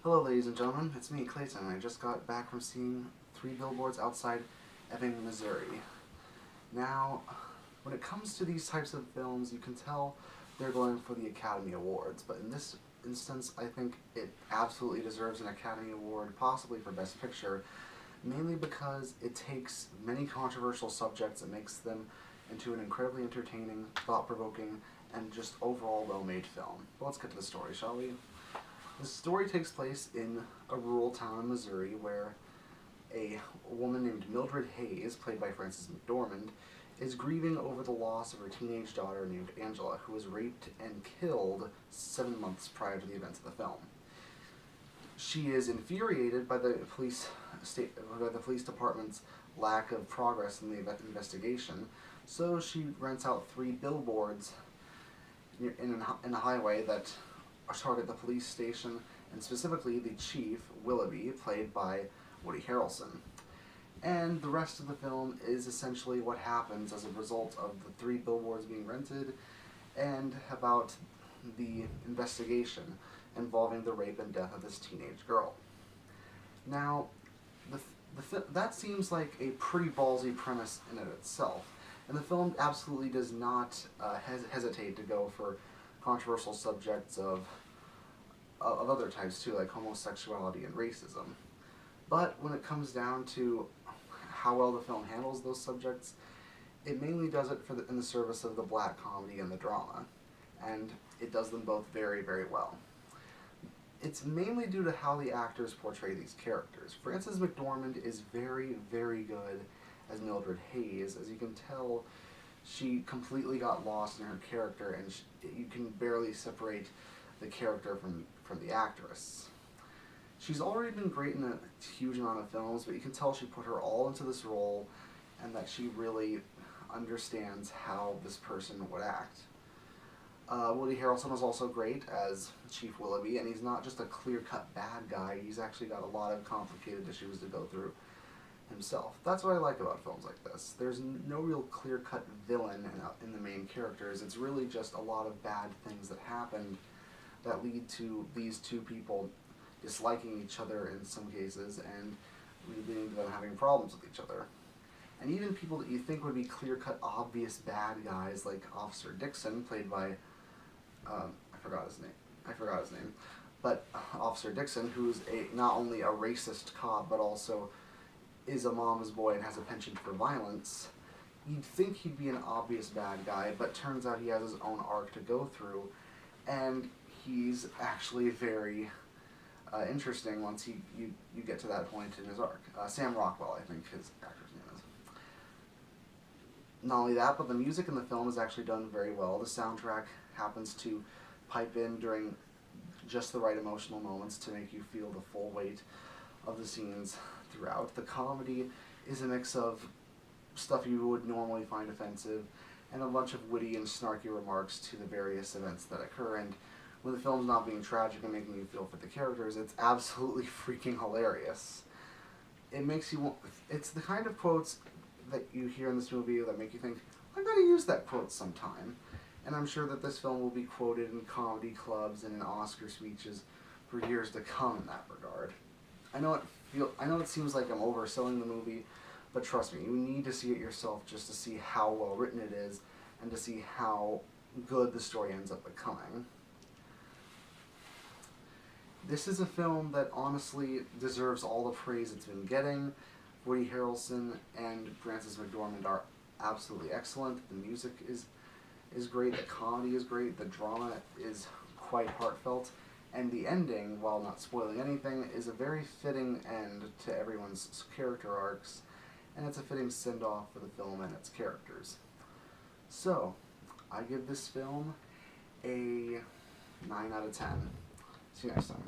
Hello ladies and gentlemen, it's me, Clayton. I just got back from seeing 3 Billboards outside Ebbing, Missouri. Now, when it comes to these types of films, you can tell they're going for the Academy Awards, but in this instance, I think it absolutely deserves an Academy Award, possibly for Best Picture, mainly because it takes many controversial subjects and makes them into an incredibly entertaining, thought-provoking, and just overall well-made film. But let's get to the story, shall we? The story takes place in a rural town in Missouri where a woman named Mildred Hayes, played by Frances McDormand, is grieving over the loss of her teenage daughter named Angela, who was raped and killed 7 months prior to the events of the film. She is infuriated by the police department's lack of progress in the investigation, so she rents out 3 billboards in a highway that target the police station, and specifically the chief, Willoughby, played by Woody Harrelson. And the rest of the film is essentially what happens as a result of the 3 billboards being rented and about the investigation involving the rape and death of this teenage girl. Now, that seems like a pretty ballsy premise in and of itself, and the film absolutely does not hesitate to go for controversial subjects of other types too, like homosexuality and racism. But when it comes down to how well the film handles those subjects, it mainly does it in the service of the black comedy and the drama, and it does them both very, very well. It's mainly due to how the actors portray these characters. Frances McDormand is very, very good as Mildred Hayes. As you can tell, she completely got lost in her character, and you can barely separate the character from the actress. She's already been great in a huge amount of films, but you can tell she put her all into this role, and that she really understands how this person would act. Woody Harrelson was also great as Chief Willoughby, and he's not just a clear-cut bad guy, he's actually got a lot of complicated issues to go through himself. That's what I like about films like this. There's no real clear-cut villain in the main characters. It's really just a lot of bad things that happened that lead to these 2 people disliking each other in some cases and leading to them having problems with each other. And even people that you think would be clear-cut, obvious bad guys, like Officer Dixon, played by, I forgot his name, but Officer Dixon, who's not only a racist cop, but also is a mama's boy and has a penchant for violence. You'd think he'd be an obvious bad guy, but turns out he has his own arc to go through, and he's actually very interesting once you get to that point in his arc. Sam Rockwell, I think his actor's name is. Not only that, but the music in the film is actually done very well. The soundtrack happens to pipe in during just the right emotional moments to make you feel the full weight of the scenes throughout. The comedy is a mix of stuff you would normally find offensive and a bunch of witty and snarky remarks to the various events that occur, and when the film's not being tragic and making you feel for the characters, it's absolutely freaking hilarious. It makes you want, it's the kind of quotes that you hear in this movie that make you think, I'm going to use that quote sometime. And I'm sure that this film will be quoted in comedy clubs and in Oscar speeches for years to come in that regard. I know it seems like I'm overselling the movie, but trust me, you need to see it yourself just to see how well written it is and to see how good the story ends up becoming. This is a film that honestly deserves all the praise it's been getting. Woody Harrelson and Frances McDormand are absolutely excellent. The music is great, the comedy is great, the drama is quite heartfelt, and the ending, while not spoiling anything, is a very fitting end to everyone's character arcs, and it's a fitting send-off for the film and its characters. So, I give this film a 9 out of 10. See you next time.